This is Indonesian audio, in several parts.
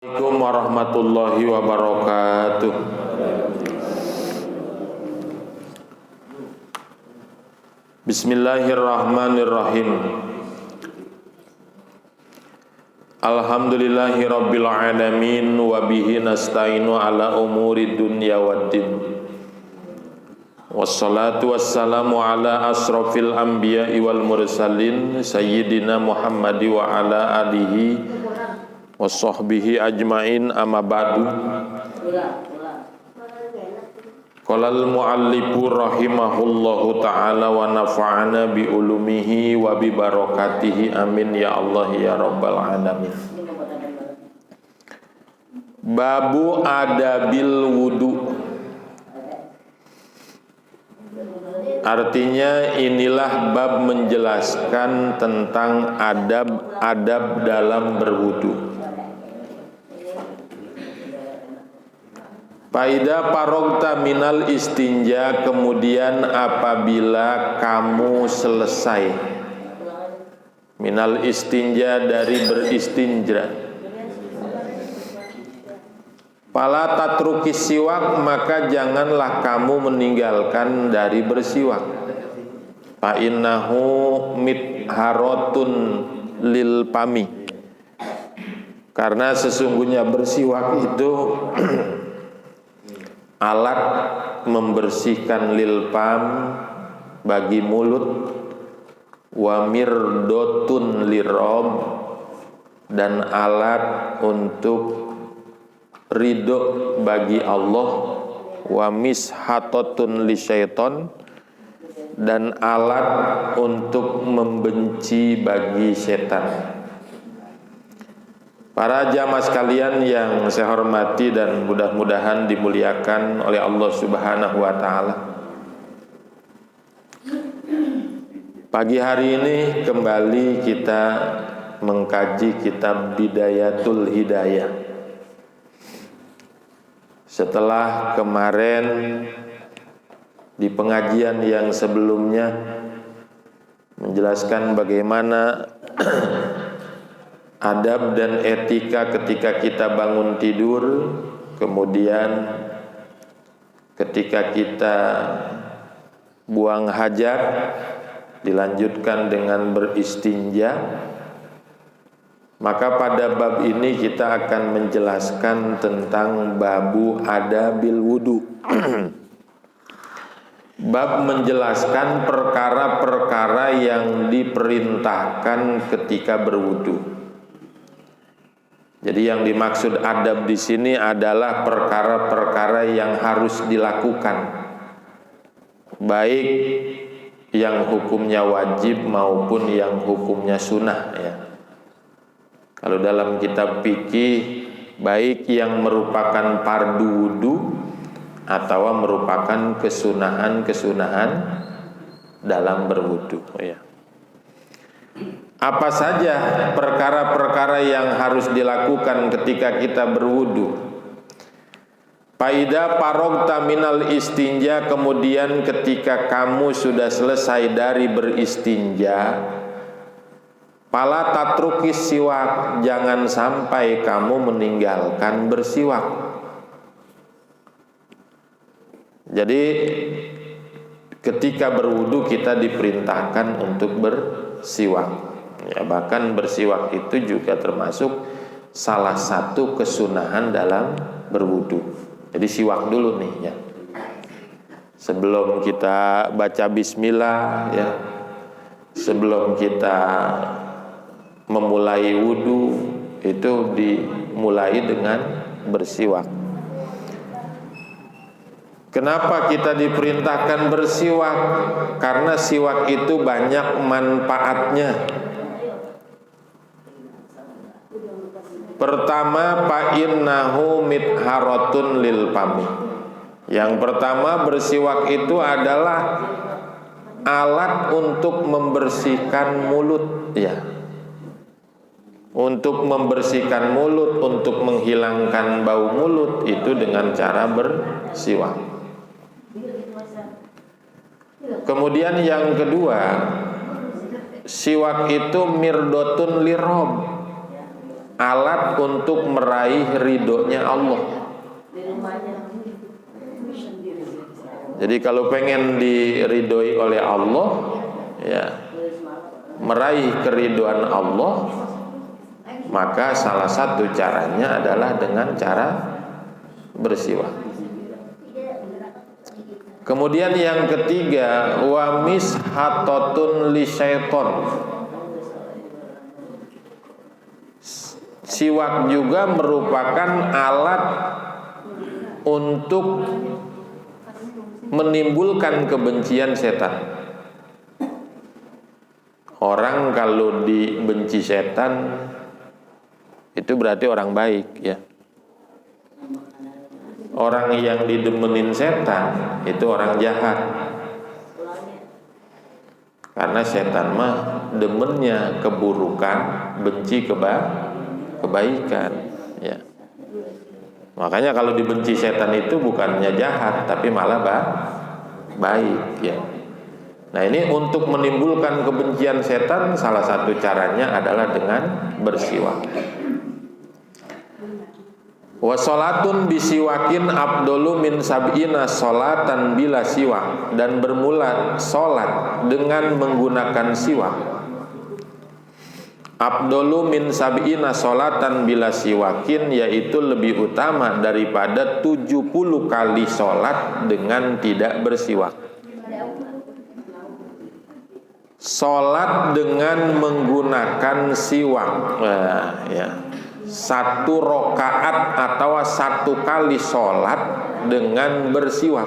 Assalamualaikum warahmatullahi wabarakatuh. Bismillahirrahmanirrahim. Alhamdulillahi rabbil alamin wa bihi nasta'inu ala umuri dunya waddin. Wassalatu wassalamu ala asrafil anbiya'i wal mursalin sayyidina Muhammadi wa ala alihi wasahbihi ajmain, amma ba'du. Qalal muallifu rahimahullahu ta'ala wa nafa'ana bi ulumihi wa bi barakatihi, amin ya Allah ya rabbal alamin. Babu adabil wudu. Artinya inilah bab menjelaskan tentang adab-adab dalam berwudu. Faida parogta minal istinja, kemudian apabila kamu selesai minal istinja, dari beristinja, fala tatrukis siwak, maka janganlah kamu meninggalkan dari bersiwak. Fa innahu mitharatun lil pami, karena sesungguhnya bersiwak itu alat membersihkan lil pam, bagi mulut, wa mirdotun lirob, dan alat untuk ridho bagi Allah, wa mishatatun lisyaiton, dan alat untuk membenci bagi setan. Para jamaah sekalian yang saya hormati dan mudah-mudahan dimuliakan oleh Allah Subhanahu wa taala. Pagi hari ini kembali kita mengkaji kitab Bidayatul Hidayah. Setelah kemarin di pengajian yang sebelumnya menjelaskan bagaimana adab dan etika ketika kita bangun tidur, kemudian ketika kita buang hajat, dilanjutkan dengan beristinja. Maka pada bab ini kita akan menjelaskan tentang babu adabil wudu. Bab menjelaskan perkara-perkara yang diperintahkan ketika berwudu. Jadi yang dimaksud adab di sini adalah perkara-perkara yang harus dilakukan, baik yang hukumnya wajib maupun yang hukumnya sunnah, ya. Kalau dalam kitab fikih, baik yang merupakan fardu wudu atau merupakan kesunahan-kesunahan dalam berwudu, ya. Apa saja perkara-perkara yang harus dilakukan ketika kita berwudu? Faida parogta minal istinja, kemudian ketika kamu sudah selesai dari beristinja, fala tatrukis siwak, jangan sampai kamu meninggalkan bersiwak. Jadi ketika berwudu kita diperintahkan untuk bersiwak. Ya, bahkan bersiwak itu juga termasuk salah satu kesunahan dalam berwudu. Jadi siwak dulu nih, ya. Sebelum kita baca bismillah, ya. Sebelum kita memulai wudu, itu dimulai dengan bersiwak. Kenapa kita diperintahkan bersiwak? Karena siwak itu banyak manfaatnya. Pertama, fa innahu mitharatun lil fami. Yang pertama, bersiwak itu adalah alat untuk membersihkan mulut, ya. Untuk membersihkan mulut, untuk menghilangkan bau mulut itu dengan cara bersiwak. Kemudian yang kedua, siwak itu mirdotun lirob, alat untuk meraih ridhonya Allah. Jadi kalau pengen diridhoi oleh Allah, ya, meraih keridhaan Allah, maka salah satu caranya adalah dengan cara bersiwak. Kemudian yang ketiga, wa mishatatun li syaiton. Siwak juga merupakan alat untuk menimbulkan kebencian setan. Orang kalau dibenci setan itu berarti orang baik, ya. Orang yang didemenin setan itu orang jahat. Karena setan mah demennya keburukan, benci kebaikan, ya. Makanya kalau dibenci setan itu bukannya jahat, tapi malah baik, ya. Nah, ini untuk menimbulkan kebencian setan, salah satu caranya adalah dengan bersiwak. Wa sholatun bisiwakin abdolu min sab'ina sholatan bila siwak. Dan bermula sholat dengan menggunakan siwak, abdolu min sab'ina sholatan bila siwakin, yaitu lebih utama daripada 70 kali sholat dengan tidak bersiwak. Sholat dengan menggunakan siwak, ya. Satu rokaat atau satu kali sholat dengan bersiwak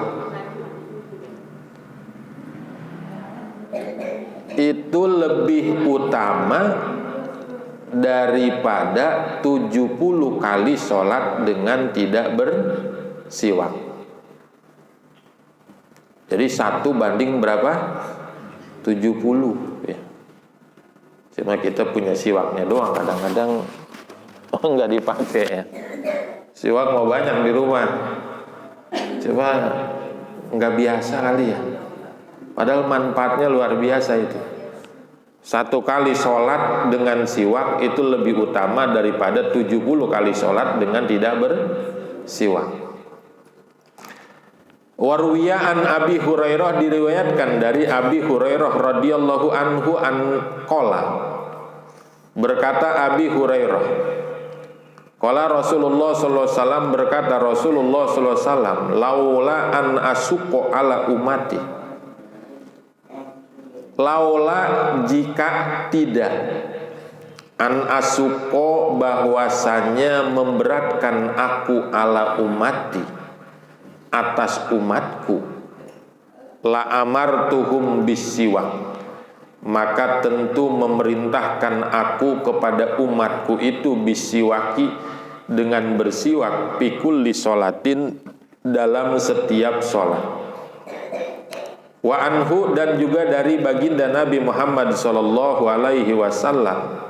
itu lebih utama daripada 70 kali sholat dengan tidak bersiwak. Jadi 1 banding berapa? 70, ya. Cuma kita punya siwaknya doang, kadang-kadang nggak dipakai, ya. Siwak mau banyak di rumah, coba nggak biasa kali, ya. Padahal manfaatnya luar biasa itu. 1 kali sholat dengan siwak itu lebih utama daripada 70 kali sholat dengan tidak bersiwak. Warwiya an Abi Hurairah, diriwayatkan dari Abi Hurairah radhiyallahu anhu an qala, berkata Abi Hurairah, qala Rasulullah sallallahu alaihi wasallam, berkata Rasulullah sallallahu alaihi wasallam, laula an asuqqa ala ummati, laula jika tidak, an asuqqa bahwasanya memberatkan aku, ala ummati atas umatku, la amartuhum bisiwak, maka tentu memerintahkan aku kepada umatku itu bisiwaki, dengan bersiwak, pikulli sholatin, dalam setiap sholat. Wa anhu, dan juga dari baginda Nabi Muhammad sallallahu alaihi wasallam,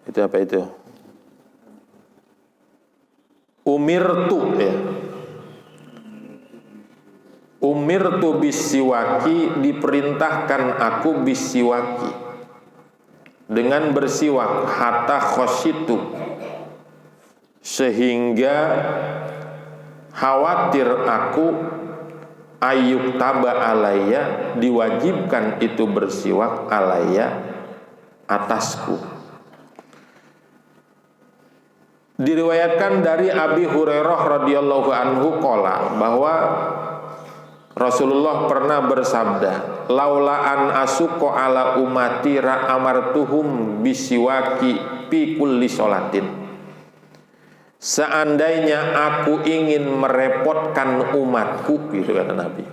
itu apa itu? Umirtu, ya. Umirtu bisiwaki, diperintahkan aku bisiwaki, dengan bersiwak, hatta khosyitu, sehingga khawatir aku, ayyuk taba alaya, diwajibkan itu bersiwak, alaya, atasku. Diriwayatkan dari Abi Hurairah radhiyallahu anhu qala, bahwa Rasulullah pernah bersabda, laula an asuqqa ala ummati ra amartuhum bisiwaki fi kulli sholatin. Seandainya aku ingin merepotkan umatku, gitu kata Nabi.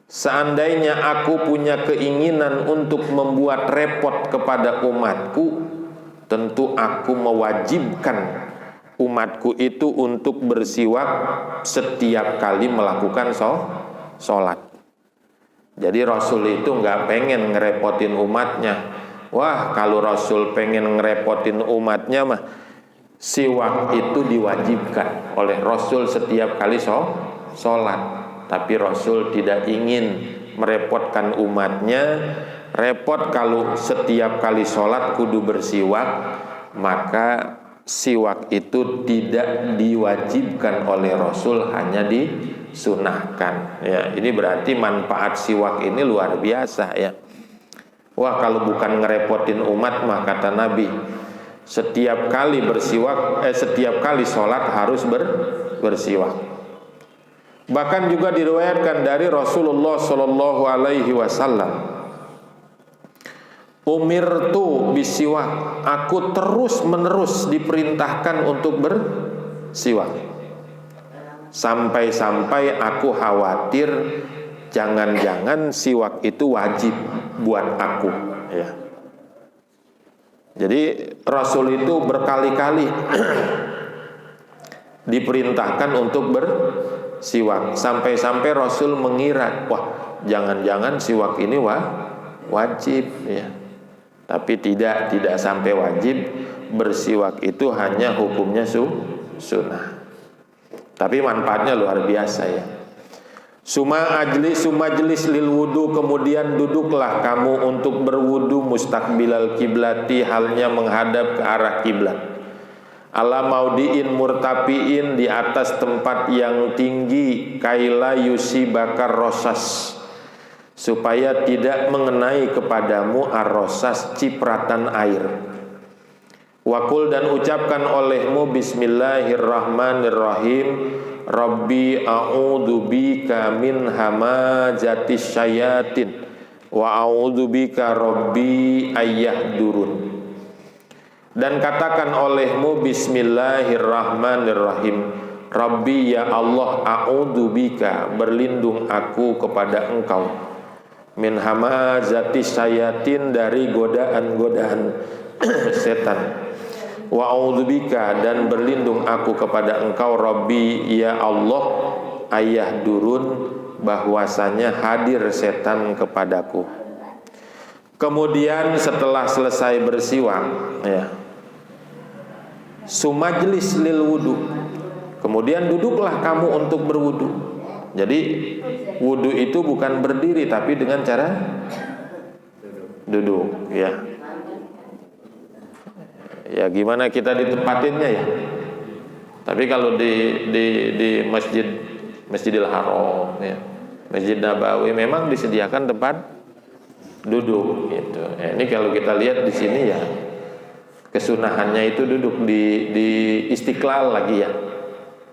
Seandainya aku punya keinginan untuk membuat repot kepada umatku, tentu aku mewajibkan umatku itu untuk bersiwak setiap kali melakukan sholat. Jadi Rasul itu nggak pengen ngerepotin umatnya. Wah, kalau Rasul pengen ngerepotin umatnya mah, siwak itu diwajibkan oleh Rasul setiap kali sholat. Tapi Rasul tidak ingin merepotkan umatnya. repot kalau setiap kali sholat kudu bersiwak, maka siwak itu tidak diwajibkan oleh Rasul, hanya disunahkan. Ya, ini berarti manfaat siwak ini luar biasa ya. Wah, kalau bukan ngerepotin umat mah kata Nabi, setiap kali bersiwak, setiap kali sholat harus bersiwak. Bahkan juga diriwayatkan dari Rasulullah Shallallahu Alaihi Wasallam, umirtu bisiwak, aku terus menerus diperintahkan untuk bersiwak, sampai-sampai aku khawatir jangan-jangan siwak itu wajib buat aku ya. Jadi Rasul itu berkali-kali diperintahkan untuk bersiwak, sampai-sampai Rasul mengira, wah jangan-jangan siwak ini wajib ya. Tapi tidak sampai wajib. Bersiwak itu hanya hukumnya sunnah. Tapi manfaatnya luar biasa ya. Suma majlis lil wudu, kemudian duduklah kamu untuk berwudu mustaqbilal kiblati, halnya menghadap ke arah kiblat. Ala maudiin murtapiin, di atas tempat yang tinggi, kaila yusi bakar rosas, supaya tidak mengenai kepadamu arrosas, cipratan air. Wakul, dan ucapkan olehmu bismillahirrahmanirrahim, Rabbi a'udzu bika min hamazatis syayatin wa a'udzu bika rabbi ayyahdurun. Dan katakan olehmu bismillahirrahmanirrahim, Rabbi ya Allah, a'udzu bika, berlindung aku kepada engkau, min hamazatis syayatin, dari godaan-godaan setan, wa a'udzubika, dan berlindung aku kepada engkau, Rabbi ya Allah, ayyahdurun, bahwasanya hadir setan kepadaku. Kemudian setelah selesai bersiwak ya, sumajlis lil wudu, kemudian duduklah kamu untuk berwudu. Jadi wudu itu bukan berdiri, tapi dengan cara duduk ya. Ya gimana kita ditempatinnya ya. Tapi kalau di Masjidil Haram ya, Masjid Nabawi, memang disediakan tempat duduk gitu. Ini kalau kita lihat di sini ya, kesunahannya itu duduk di Istiqlal lagi ya.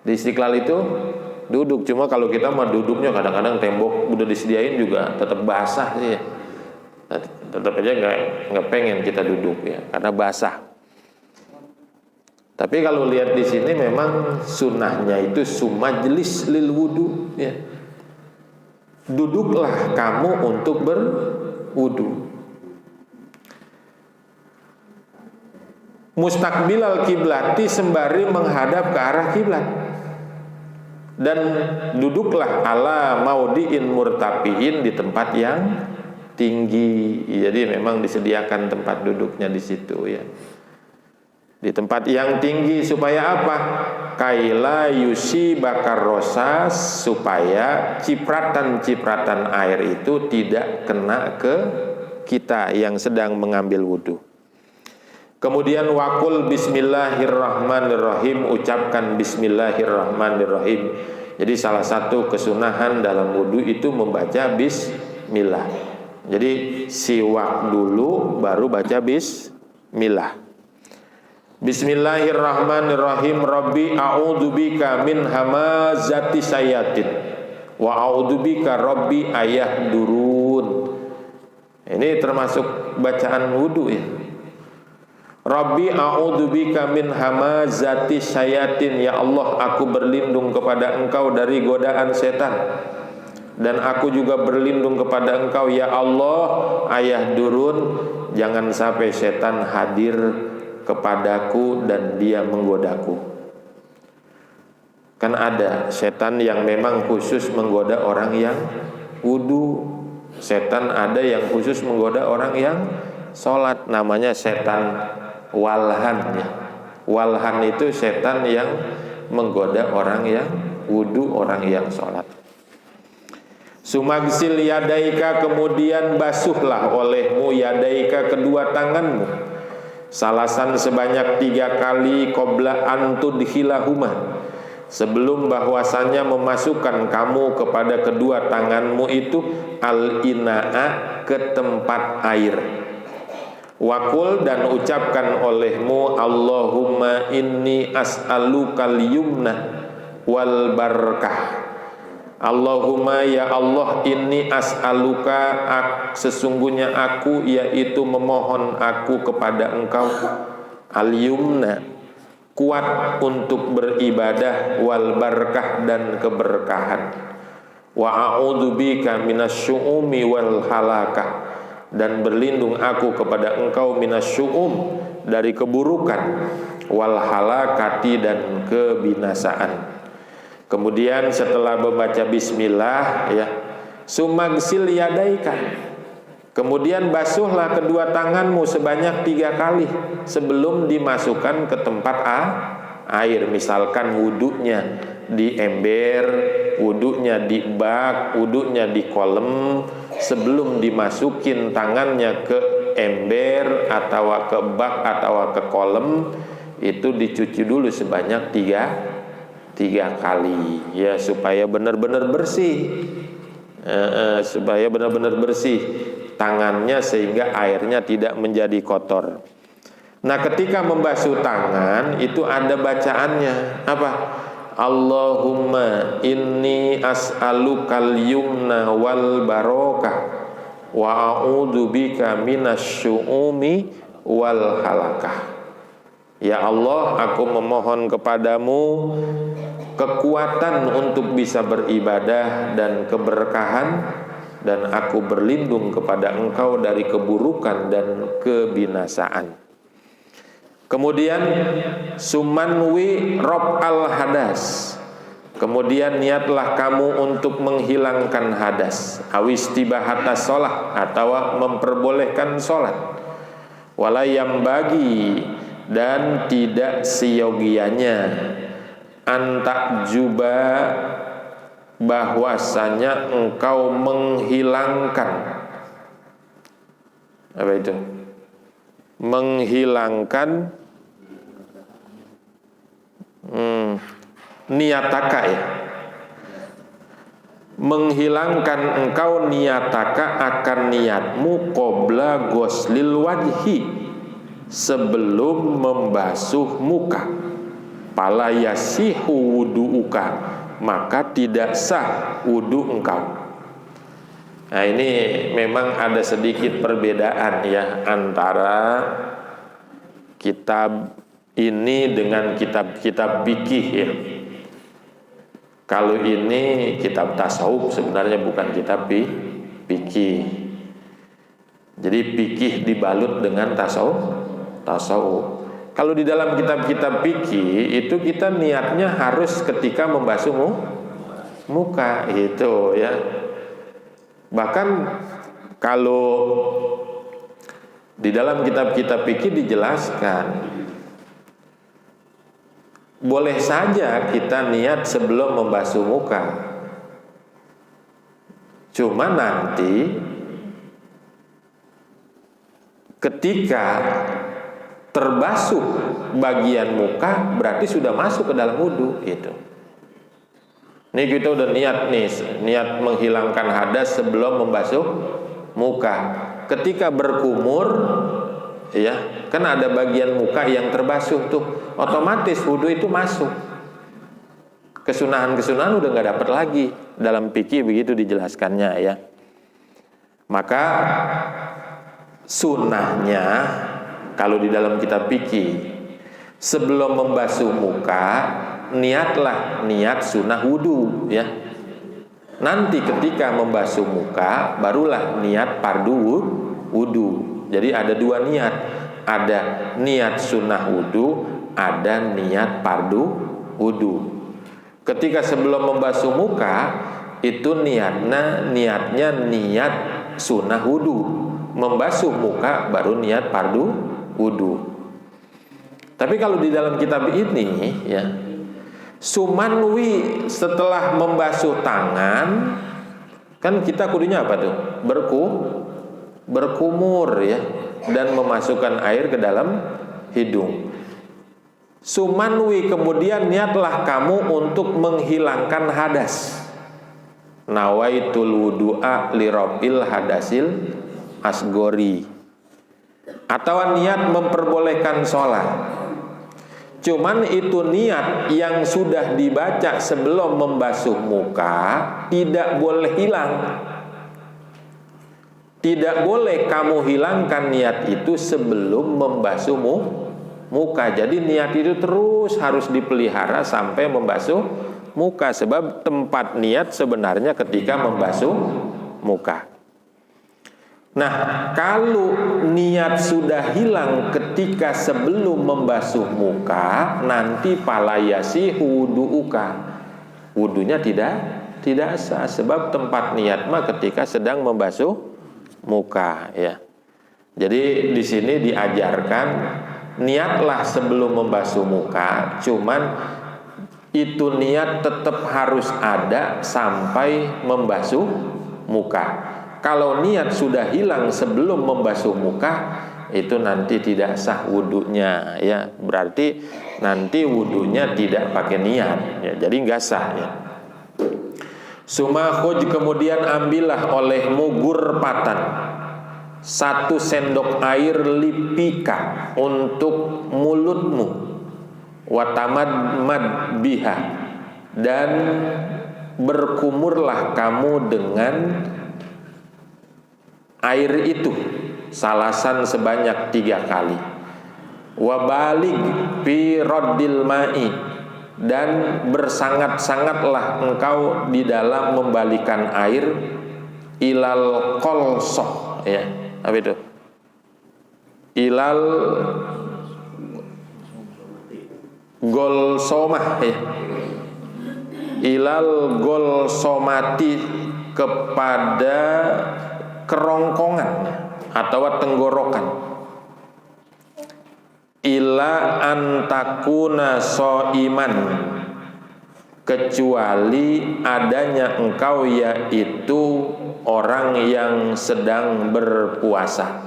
Di Istiqlal itu duduk, cuma kalau kita mah duduknya kadang-kadang tembok udah disediain juga tetap basah sih ya. Tetap aja nggak pengen kita duduk ya, karena basah. Tapi kalau lihat di sini memang sunnahnya itu sumajlis lil wudu ya. Duduklah kamu untuk berwudu. Mustaqbilal kiblati, sembari menghadap ke arah kiblat. Dan duduklah ala maudiin murtapiin, di tempat yang tinggi. Jadi memang disediakan tempat duduknya di situ ya. Di tempat yang tinggi, supaya apa? Kaila yusi bakar rosas, supaya cipratan-cipratan air itu tidak kena ke kita yang sedang mengambil wudu. Kemudian wakul bismillahirrahmanirrahim, ucapkan bismillahirrahmanirrahim. Jadi salah satu kesunahan dalam wudu itu membaca bismillah. Jadi siwak dulu baru baca bismillah. Bismillahirrahmanirrahim, Rabbi a'udzubika min hamazati syayatin wa a'udzubika Rabbi ayyahdurun. Ini termasuk bacaan wudu ya. Rabbi a'udzubika min hamazati syayatin, ya Allah, aku berlindung kepada engkau dari godaan setan. Dan aku juga berlindung kepada engkau ya Allah, ayyahdurun, jangan sampai setan hadir kepadaku dan dia menggodaku. Kan ada setan yang memang khusus menggoda orang yang wudu. Setan ada yang khusus menggoda orang yang sholat, namanya setan walhan ya. Walhan itu setan yang menggoda orang yang wudu, orang yang sholat. Sumagsil yadaika, kemudian basuhlah olehmu yadaika, kedua tanganmu, salasan sebanyak 3 kali, qabla antudhilahuma, sebelum bahwasanya memasukkan kamu kepada kedua tanganmu itu al-ina'a, ke tempat air. Wakul, dan ucapkan olehmu Allahumma inni as'alukal yumna wal barakah. Allahumma, ya Allah, inni as'aluka, sesungguhnya aku, yaitu memohon aku kepada engkau, al-yumna, kuat untuk beribadah, wal barakah, dan keberkahan, wa a'udzubika minasyu'umi wal halakah, dan berlindung aku kepada engkau minasyu'um, dari keburukan, wal halakati, dan kebinasaan. Kemudian setelah membaca bismillah, ya, sumagsil yadaika, kemudian basuhlah kedua tanganmu sebanyak 3 kali sebelum dimasukkan ke tempat air. Misalkan wudunya di ember, wudunya di bak, wudunya di kolam, sebelum dimasukin tangannya ke ember atau ke bak atau ke kolam, itu dicuci dulu sebanyak 3 kali, ya, supaya benar-benar bersih, supaya benar-benar bersih tangannya sehingga airnya tidak menjadi kotor. Nah, ketika membasuh tangan itu ada bacaannya apa? Allahumma inni as'alukal yumna wal barakah wa a'udzubika minasyu'umi wal halakah. Ya Allah, aku memohon kepadamu kekuatan untuk bisa beribadah dan keberkahan, dan aku berlindung kepada engkau dari keburukan dan kebinasaan. Kemudian sumanwi rob al hadas, kemudian niatlah kamu untuk menghilangkan hadas, awistibahatas sholat, atau memperbolehkan sholat, walayam bagi, dan tidak seyogianya, antak juba, bahwasanya engkau menghilangkan, apa itu? Menghilangkan niataka, ya, menghilangkan engkau niataka akan niatmu qabla ghuslil wajhi, sebelum membasuh muka, pala yasihu wudu'uka, maka tidak sah wudu engkau. Nah, ini memang ada sedikit perbedaan, ya, antara kitab ini dengan kitab-kitab fikih, ya. Kalau ini kitab tasawuf, sebenarnya bukan kitab fikih. Jadi fikih dibalut dengan tasawuf. Kalau di dalam kitab-kitab fikih itu kita niatnya harus ketika membasuh muka itu, ya. Bahkan kalau di dalam kitab-kitab fikih dijelaskan, boleh saja kita niat sebelum membasuh muka, cuma nanti ketika terbasuh bagian muka berarti sudah masuk ke dalam wudu itu. Ini kita udah niat nih, niat menghilangkan hadas sebelum membasuh muka. Ketika berkumur, ya, kan ada bagian muka yang terbasuh tuh, otomatis wudu itu masuk. Kesunahan-kesunahan udah nggak dapat lagi. Dalam fikih begitu dijelaskannya, ya. Maka sunnahnya kalau di dalam kitab fikih, sebelum membasuh muka niatlah niat sunnah wudu, ya. Nanti ketika membasuh muka barulah niat fardu wudu. Jadi ada 2 niat, ada niat sunnah wudu, ada niat fardu wudu. Ketika sebelum membasuh muka itu niatnya niat sunnah wudu, membasuh muka baru niat fardu wudu. Tapi kalau di dalam kitab ini, ya, sumanwi, setelah membasuh tangan Kan kita kudunya apa tuh? Berkumur ya, dan memasukkan air ke dalam hidung. Sumanwi, kemudian niatlah kamu untuk menghilangkan hadas. Nawaitul wudu'a lirafil hadasil asgori. Atau niat memperbolehkan sholat. Cuman itu niat yang sudah dibaca sebelum membasuh muka tidak boleh hilang. Tidak boleh kamu hilangkan niat itu sebelum membasuh muka. Jadi niat itu terus harus dipelihara sampai membasuh muka. Sebab tempat niat sebenarnya ketika membasuh muka. Nah, kalau niat sudah hilang ketika sebelum membasuh muka, nanti palayasi wudu'uka. Wudunya tidak sah. Sebab tempat niat mah ketika sedang membasuh muka ya. Jadi di sini diajarkan niatlah sebelum membasuh muka, cuman itu niat tetap harus ada sampai membasuh muka. Kalau niat sudah hilang sebelum membasuh muka, itu nanti tidak sah wudunya ya. Berarti nanti wudunya tidak pakai niat ya. Jadi nggak sah ya. Sumakhuj, kemudian ambillah olehmu gurpatan, 1 sendok air lipika untuk mulutmu, watamad biha, dan berkumurlah kamu dengan air itu salasan sebanyak 3 kali. Wabalig fi raddil ma'i, dan bersangat-sangatlah engkau di dalam membalikan air ilal kolsoh ya. Apa itu? Ilal golsomah ya. Ilal golsomati, kepada kerongkongan atau tenggorokan. Ila antakuna so'iman, kecuali adanya engkau yaitu orang yang sedang berpuasa.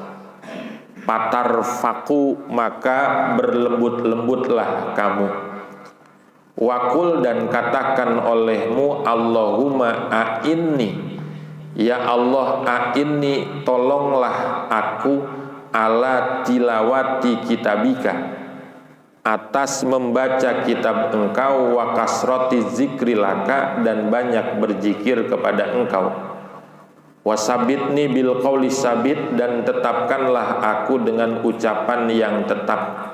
Patar faku, maka berlembut-lembutlah kamu. Wakul, dan katakan olehmu Allahumma a'inni, ya Allah a'inni, tolonglah aku, ala tilawati kitabika, atas membaca kitab engkau, wa kasroti zikrilaka, dan banyak berzikir kepada engkau. Wasabitni bil qauli sabit, dan tetapkanlah aku dengan ucapan yang tetap.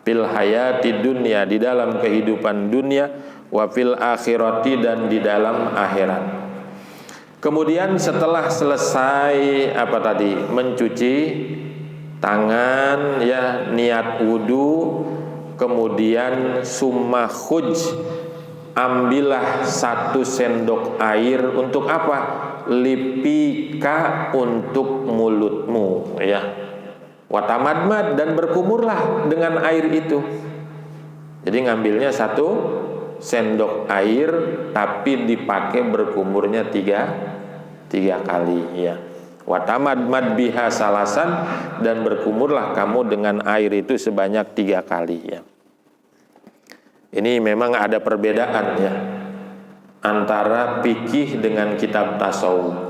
Fil hayati dunia, di dalam kehidupan dunia, wa fil akhirati, dan di dalam akhirat. Kemudian setelah selesai apa tadi? Mencuci tangan ya, niat wudu, kemudian summa khuj, ambillah 1 sendok air untuk apa? Lipika, untuk mulutmu ya. Watamadmad, dan berkumurlah dengan air itu. Jadi ngambilnya 1 sendok air, tapi dipakai berkumurnya 3 kali ya. Watamadmad biha salasan, dan berkumurlah kamu dengan air itu sebanyak 3 kali ya. Ini memang ada perbedaan ya antara fikih dengan kitab tasawuf.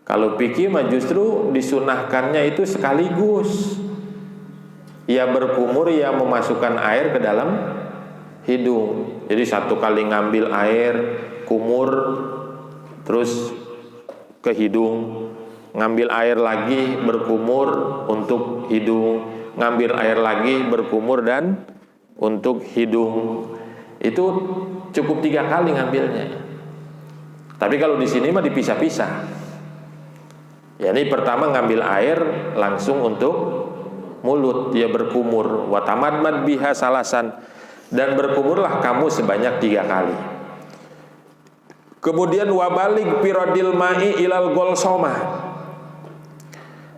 Kalau fikih mah justru disunahkannya itu sekaligus. Ya berkumur, ya memasukkan air ke dalam hidung. Jadi 1 kali ngambil air, kumur, terus ke hidung, ngambil air lagi, berkumur untuk hidung, ngambil air lagi, berkumur dan untuk hidung. Itu cukup 3 kali ngambilnya. Tapi kalau di sini mah dipisah-pisah. Ya, ini pertama ngambil air langsung untuk mulut, dia berkumur. Watamadmad biha salasan, dan berkumurlah kamu sebanyak 3 kali. Kemudian wabalik pirodil ma'i ilal golsomah,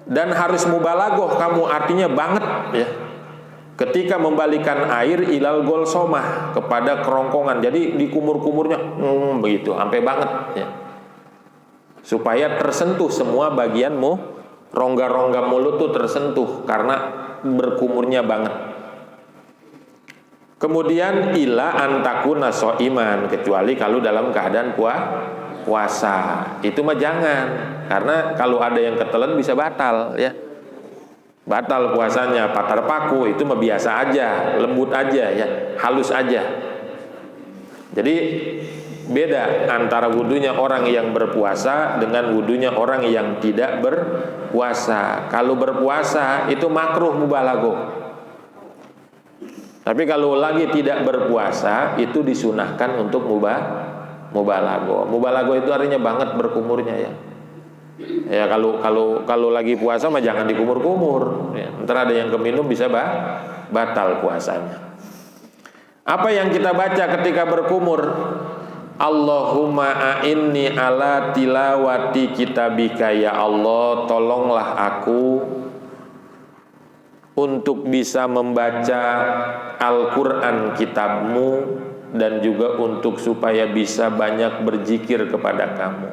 dan harus mubalagoh kamu, artinya banget ya, ketika membalikan air ilal golsomah, kepada kerongkongan. Jadi dikumur-kumurnya begitu sampai banget ya. supaya tersentuh semua bagianmu, rongga-rongga mulut tuh tersentuh karena berkumurnya banget. Kemudian ila antakuna soiman, kecuali kalau dalam keadaan puasa. Itu mah jangan, karena kalau ada yang ketelan bisa batal ya. Batal puasanya, patar paku itu mah biasa aja, lembut aja ya, halus aja. Jadi beda antara wudunya orang yang berpuasa dengan wudunya orang yang tidak berpuasa. Kalau berpuasa itu makruh mubalaghah. Tapi kalau lagi tidak berpuasa itu disunahkan untuk mubalaghah. Mubalaghah itu artinya banget berkumurnya ya. Ya kalau lagi puasa mah jangan dikumur-kumur. Ya, ntar ada yang keminum bisa batal puasanya. Apa yang kita baca ketika berkumur? Allahumma a'inni ala tilawati kitabika, ya Allah tolonglah aku untuk bisa membaca Al-Quran kitabmu, dan juga untuk supaya bisa banyak berzikir kepada kamu.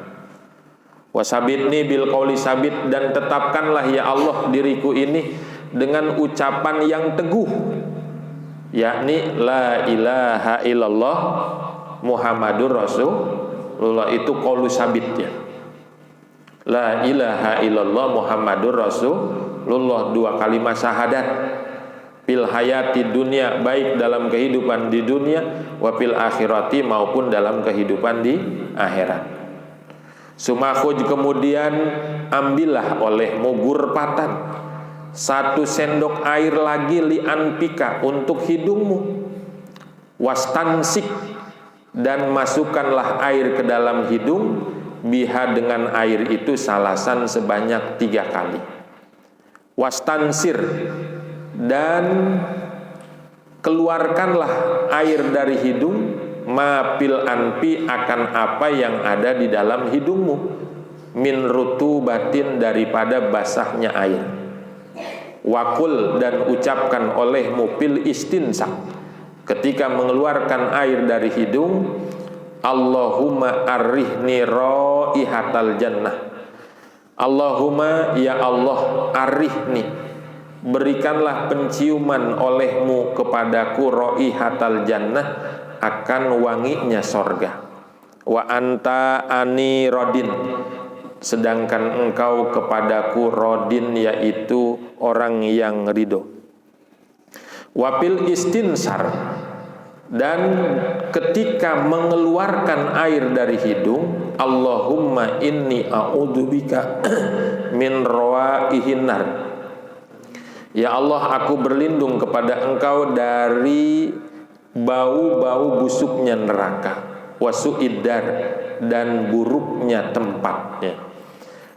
Wasabitni bil qauli sabit, dan tetapkanlah ya Allah diriku ini dengan ucapan yang teguh, yakni la ilaha illallah Muhammadur Rasulullah. Itu qaulu sabit ya. La ilaha illallah Muhammadur Rasulullah, dua kalimat syahadat. Fil hayati dunia, baik dalam kehidupan di dunia, wa fil akhirati, maupun dalam kehidupan di akhirat. Sumakhuj, kemudian ambillah olehmu gurpatan, 1 sendok air lagi, li anpika, untuk hidungmu. Wastansik, dan masukkanlah air ke dalam hidung, biha, dengan air itu, salasan, sebanyak 3 kali. Wastansir, dan keluarkanlah air dari hidung, mapil anpi, akan apa yang ada di dalam hidungmu, min rutubatin, daripada basahnya air. Wakul, dan ucapkan olehmu pil istinsak, ketika mengeluarkan air dari hidung, Allahumma arrihni raihatal jannah. Allahumma, ya Allah, arrihni, berikanlah penciuman olehmu kepadaku, raihatal jannah, akan wanginya sorga. Wa anta ani rodin, sedangkan engkau kepadaku rodin, yaitu orang yang ridho. Wapil istinsar, dan ketika mengeluarkan air dari hidung, Allahumma inni a'udzubika min rawaihin nar. Ya Allah, aku berlindung kepada engkau dari bau-bau busuknya neraka, wasu'idar, dan buruknya tempatnya.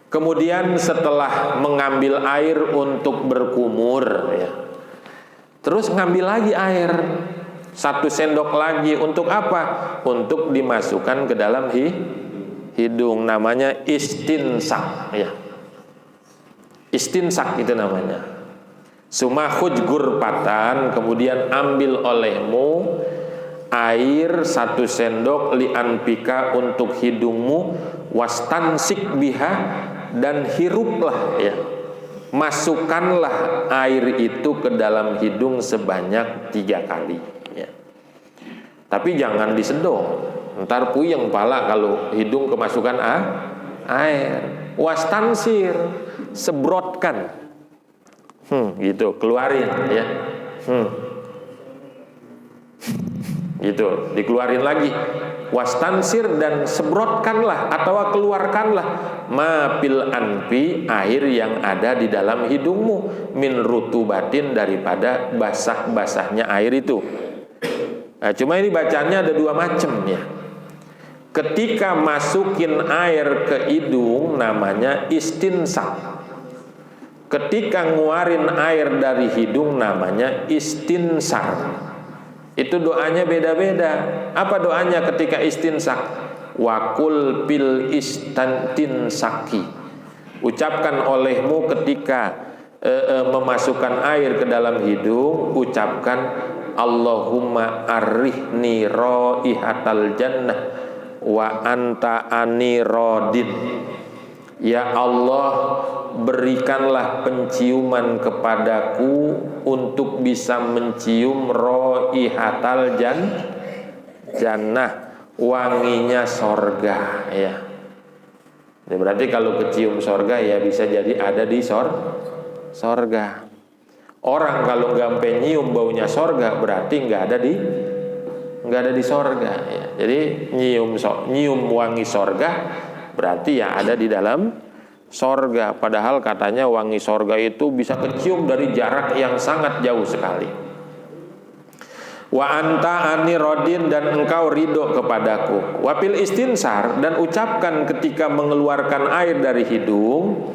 Kemudian setelah mengambil air untuk berkumur ya, terus ngambil lagi air 1 sendok lagi, untuk apa? Untuk dimasukkan ke dalam hidung, namanya istinsak ya. Istinsak itu namanya. Sumakhuj gurpatan, kemudian ambil olehmu air 1 sendok, li anpika, untuk hidungmu, wastansik biha, dan hiruplah ya, masukkanlah air itu ke dalam hidung sebanyak 3 kali ya. Tapi jangan disedot, ntar puyeng pala kalau hidung kemasukan air. Wastansir, sebrotkan, gitu, keluarin ya, gitu, dikeluarin lagi. Wastansir, dan sebrotkanlah atau keluarkanlah, ma pil anfi, air yang ada di dalam hidungmu, min rutubatin, daripada basah-basahnya air itu. Nah, cuma ini bacaannya ada 2 macam ya. Ketika masukin air ke hidung namanya istinsak. Ketika nguarin air dari hidung namanya istinsar. Itu doanya beda-beda. Apa doanya ketika istinsak? Wakul pil istantinsaki. Ucapkan olehmu ketika memasukkan air ke dalam hidung, ucapkan Allahumma arrihni raihatal jannah wa anta ani rodin. Ya Allah, berikanlah penciuman kepadaku untuk bisa mencium raihatal jannah, wanginya sorga, ya. Jadi berarti kalau kecium sorga ya bisa jadi ada di sorga. Orang kalau nggak sampai nyium baunya sorga berarti nggak ada di sorga, ya. Jadi nyium wangi sorga berarti ya ada di dalam sorga. Padahal katanya wangi sorga itu bisa kecium dari jarak yang sangat jauh sekali. Wa anta ani rodin, dan engkau ridho kepadaku. Wapil istinsar, dan ucapkan ketika mengeluarkan air dari hidung,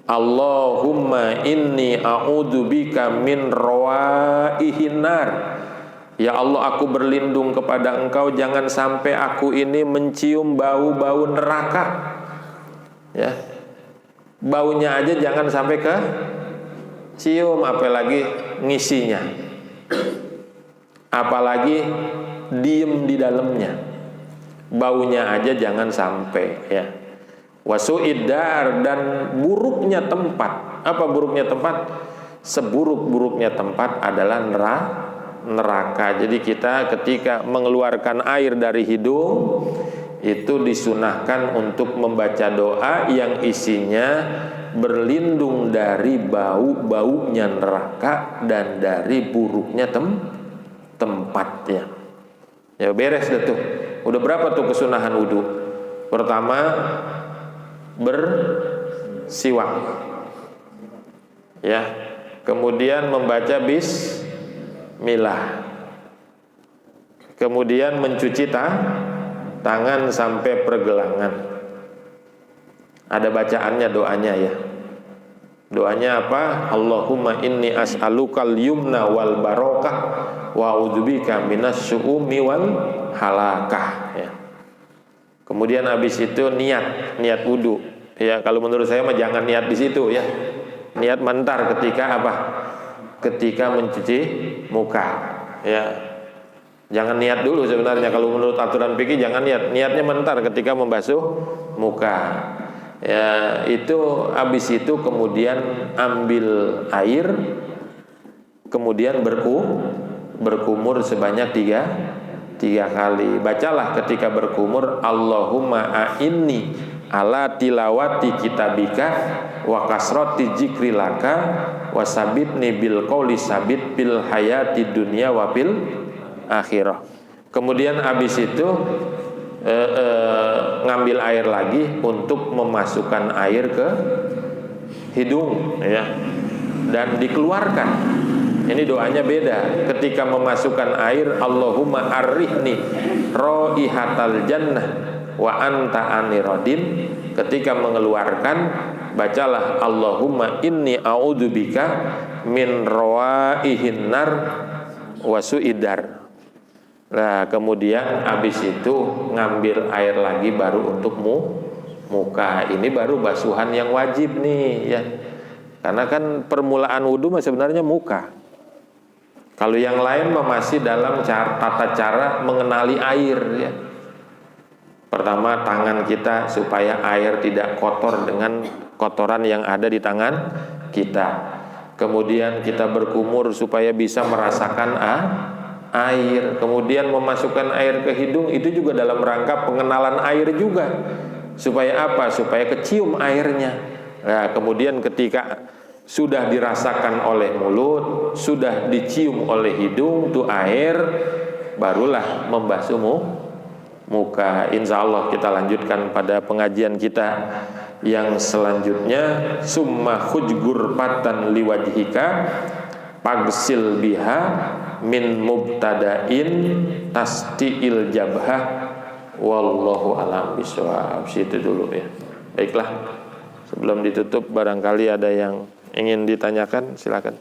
Allahumma inni a'udzubika min rawaihin nar. Ya Allah, aku berlindung kepada engkau jangan sampai aku ini mencium bau-bau neraka, ya. Baunya aja jangan sampai ke cium, apalagi ngisinya, apalagi diem di dalamnya. Baunya aja jangan sampai, ya. Wasu'idar, dan buruknya tempat. Apa buruknya tempat? Seburuk-buruknya tempat adalah neraka. Jadi kita ketika mengeluarkan air dari hidung itu disunahkan untuk membaca doa yang isinya berlindung dari bau-baunya neraka dan dari buruknya tempatnya. Ya beres deh tuh. Udah berapa tuh kesunahan wudu? Pertama, bersiwak, ya. Kemudian membaca bismillah. Kemudian mencuci tangan sampai pergelangan. Ada bacaannya, doanya, ya. Doanya apa? Allahumma inni as'alukal yumna wal barokah wa a'udzubika minas syu'umi wal halakah, ya. Kemudian habis itu niat wudu. Ya, kalau menurut saya mah jangan niat di situ, ya. Niat mentar ketika apa? Ketika mencuci muka, ya. Jangan niat dulu sebenarnya kalau menurut aturan fikih, jangan niatnya mentar ketika membasuh muka. Ya, itu habis itu kemudian ambil air, kemudian berkumur sebanyak tiga kali. Bacalah ketika berkumur, Allahumma a'inni ala tilawati kitabika wa kasrati zikrilaka wa sabitni bil qawli sabit bil hayati dunya wa bil akhirah. Kemudian habis itu ngambil air lagi untuk memasukkan air ke hidung, ya, dan dikeluarkan. Ini doanya beda. Ketika memasukkan air, Allahumma arrihni raihatal jannah wa anta anirodin. Ketika mengeluarkan, bacalah Allahumma inni a'udzubika min rawaihin nar wa su'idar. Nah, kemudian habis itu ngambil air lagi baru untuk muka. Ini baru basuhan yang wajib nih, ya. Karena kan permulaan wudu mah sebenarnya muka. Kalau yang lain masih dalam tata cara mengenali air, ya. Pertama, tangan kita supaya air tidak kotor dengan kotoran yang ada di tangan kita. Kemudian kita berkumur supaya bisa merasakan air. Kemudian memasukkan air ke hidung itu juga dalam rangka pengenalan air juga. Supaya apa? Supaya kecium airnya. Nah, kemudian ketika sudah dirasakan oleh mulut, sudah dicium oleh hidung tuh air, barulah membasuh muka. Insya Allah kita lanjutkan pada pengajian kita yang selanjutnya. Summa khujgur patan liwajhika pagsil biha min mubtadain tasdiil jabhah wallahu alam bisawab. Situ dulu, ya. Baiklah, sebelum ditutup barangkali ada yang ingin ditanyakan, silakan.